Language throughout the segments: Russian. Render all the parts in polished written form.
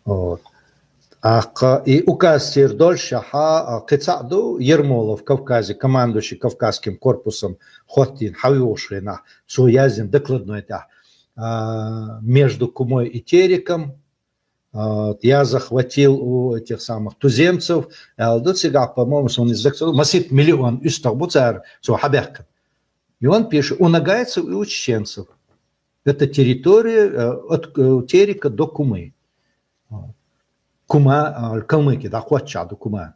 Вот. И указ Сердоль-Шаха Кицаду Ермолов в Кавказе, командующий Кавказским корпусом Хотин Хавиошина, Суязин докладной между Кумой и Тереком. Я захватил у этих самых туземцев, по-моему, он из Масит миллион Истахбуцар, и он пишет, у нагайцев и у чеченцев. Это территория от Терека до Кумы. Кума, калмыки, да, Хуачаду, Кума.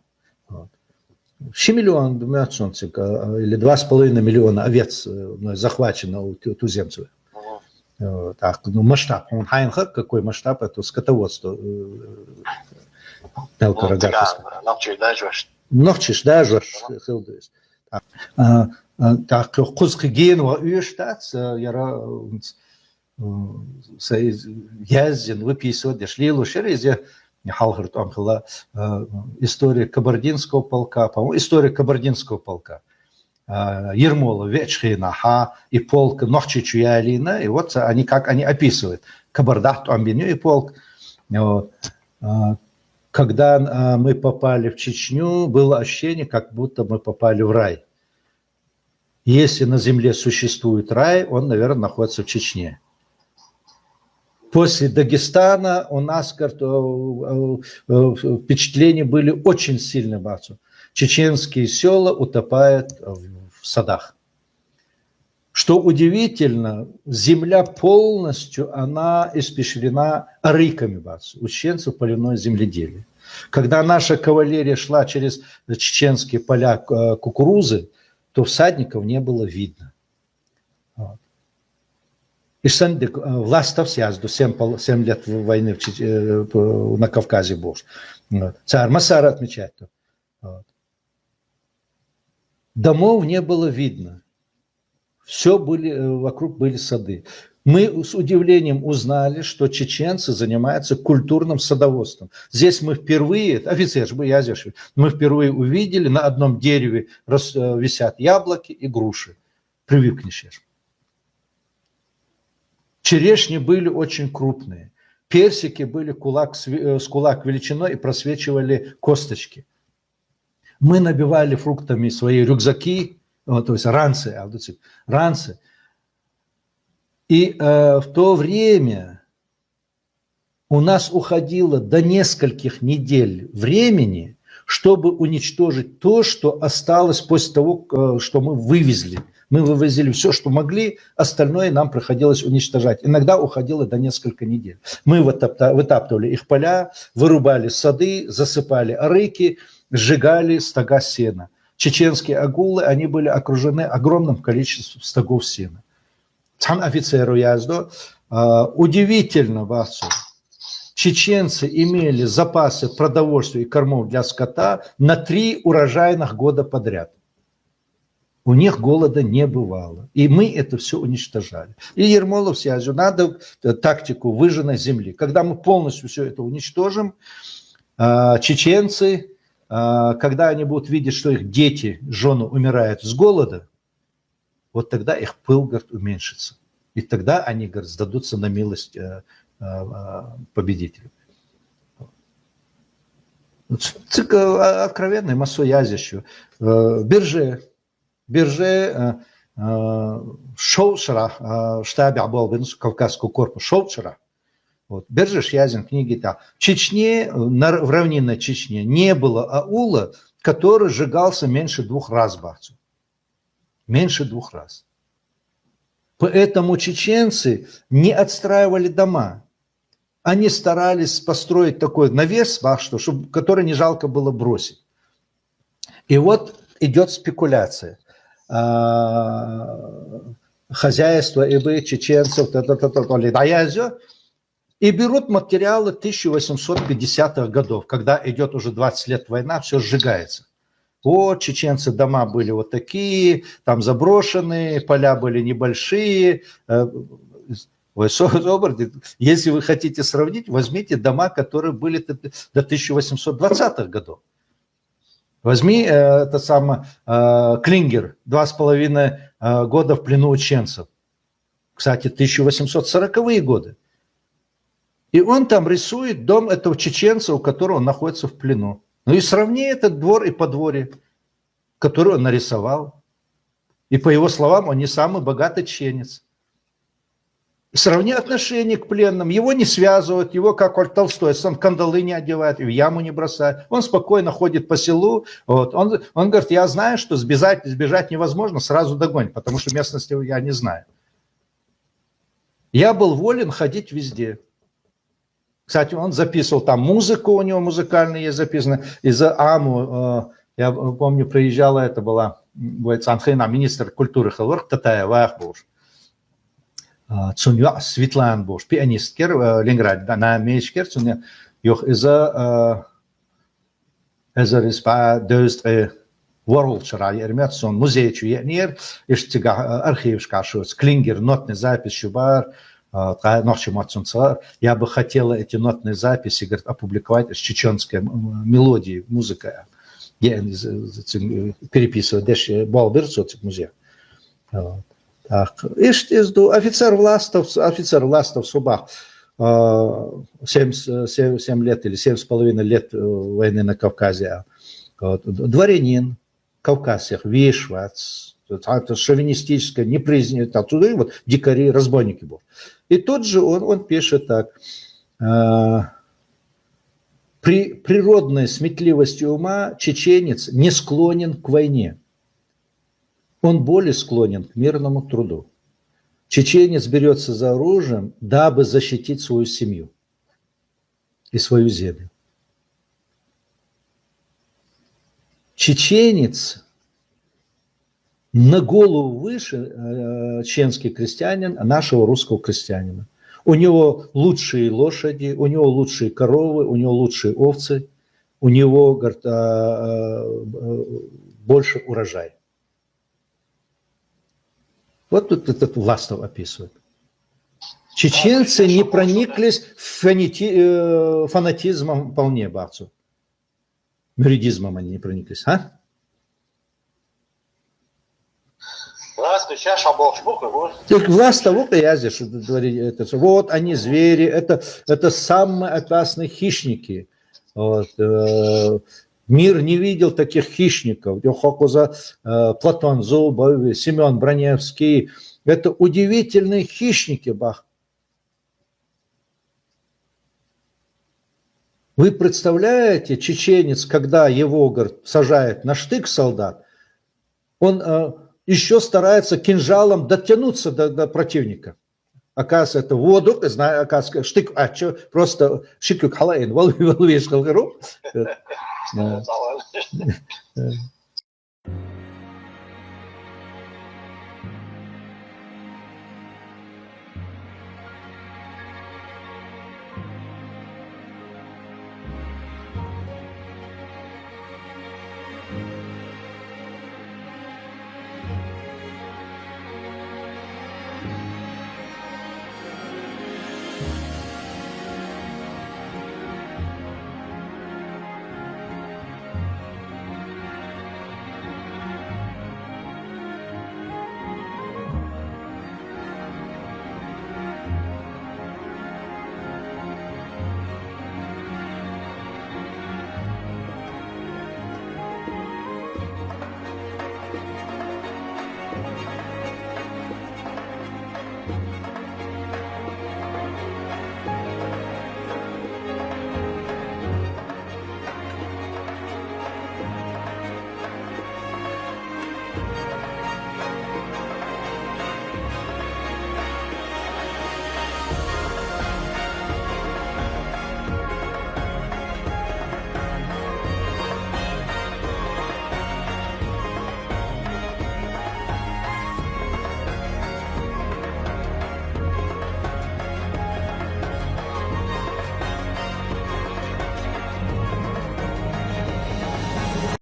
6 миллионов или 2,5 миллиона овец захвачено у туземцев. Так, ну, масштаб, он хайнхак, какой масштаб, это скотоводство. Нохчиш, даже. Так, Кузкиген, Уэштат, Яра, Язин, выписывает, Шлилу, Шерезе, Халхарт Амхала, история Кабардинского полка, по-моему, история Кабардинского полка. Ермола, Вечхинаха и полк Нохчичуялина, и вот они как они описывают. Кабардах, Амбиню и полк. Вот. Когда мы попали в Чечню, было ощущение, как будто мы попали в рай. Если на земле существует рай, он, наверное, находится в Чечне. После Дагестана у нас впечатления были очень сильные. Чеченские села утопают в садах. Что удивительно, земля полностью, она испещрена арыками, у чеченцев полевное земледелие. Когда наша кавалерия шла через чеченские поля кукурузы, то всадников не было видно. И власть всязду, 7 лет войны на Кавказе был. Царь Масара отмечает. Домов не было видно. Все вокруг были сады. Мы с удивлением узнали, что чеченцы занимаются культурным садоводством. Здесь мы впервые, офицер, мы впервые увидели, на одном дереве висят яблоки и груши. Привыкнешь. Черешни были очень крупные. Персики были с кулак величиной и просвечивали косточки. Мы набивали фруктами свои рюкзаки, то есть ранцы. И в то время у нас уходило до нескольких недель времени, чтобы уничтожить то, что осталось после того, что мы вывезли. Мы вывозили все, что могли, остальное нам приходилось уничтожать. Иногда уходило до нескольких недель. Мы вытаптывали их поля, вырубали сады, засыпали арыки, сжигали стога сена. Чеченские агулы, они были окружены огромным количеством стогов сена. Там офицеру язду. Удивительно, Васу, чеченцы имели запасы продовольствия и кормов для скота на 3 урожайных года подряд. У них голода не бывало. И мы это все уничтожали. И Ермолов связью, надо тактику выжженной земли. Когда мы полностью все это уничтожим, чеченцы, когда они будут видеть, что их дети, жены умирают с голода, вот тогда их пыл, говорит, уменьшится. И тогда они, говорит, сдадутся на милость победителю. Откровенный массоязищу. Бирже Шоушера, штабе Абалбинсу, Кавказского корпуса, Шоушера. Вот. Бирже Шязин, книги там. В Чечне, в равнинной Чечне не было аула, который сжигался меньше 2 раз, бахцу. Меньше 2 раз. Поэтому чеченцы не отстраивали дома. Они старались построить такой навес, который не жалко было бросить. И вот идет спекуляция. Хозяйство и чеченцев, и берут материалы 1850-х годов, когда идет уже 20 лет война, все сжигается. Вот чеченцы, дома были вот такие, там заброшенные, поля были небольшие. Если вы хотите сравнить, возьмите дома, которые были до 1820-х годов. Возьми Клингер, 2,5 года в плену у чеченцев. Кстати, 1840-е годы. И он там рисует дом этого чеченца, у которого он находится в плену. Ну и сравни этот двор и подворье, который он нарисовал. И по его словам, он не самый богатый чеченец. Сравни отношение к пленным. Его не связывают, его, как Толстой, он кандалы не одевает, в яму не бросает. Он спокойно ходит по селу. Вот. Он говорит, я знаю, что сбежать невозможно, сразу догонят, потому что местности я не знаю. Я был волен ходить везде. Кстати, он записывал там музыку, у него музыкальная есть записано. Из-за Аму, я помню, приезжала, это была министр культуры Халварх Татаева Ахбуш. Цунья Светлан Буш, пианисткер в Ленинграде, на мечкер, цунья юх из-за респа дöstre Ворлчера, ермет сон музей чуенер, иштига архив шкашуц, клингер, нотный запись шубар, ночью матцунцар. Я бы хотела эти нотные записи, говорит, опубликовать с чеченской мелодией, музыкой. Я переписываю, дальше балберцу в музей. Так, офицер Властов Субах, 7 лет или 7,5 лет войны на Кавказе. Дворянин, Кавказцев, Вейшвац, это шовинистическое, не признано, оттуда и вот дикари, разбойники был. И тот же он пишет так. При природной сметливости ума чеченец не склонен к войне. Он более склонен к мирному труду. Чеченец берется за оружием, дабы защитить свою семью и свою землю. Чеченец на голову выше чеченский крестьянин нашего русского крестьянина. У него лучшие лошади, у него лучшие коровы, у него лучшие овцы, у него, говорит, больше урожай. Вот тут этот Властов описывает. Чеченцы не прониклись фанатизмом вполне, бахцу. Мюридизмом они не прониклись, а? Властов, я здесь говорю, вот они звери, это самые опасные хищники. Вот. Мир не видел таких хищников. Платон Зубов, Семен Броневский. Это удивительные хищники, бах. Вы представляете, чеченец, когда его, говорит, сажает на штык солдат, он еще старается кинжалом дотянуться до противника. Оказывается, это воду, знаю, оказывается, штык, просто шиклюк халаин, волвиш халгару.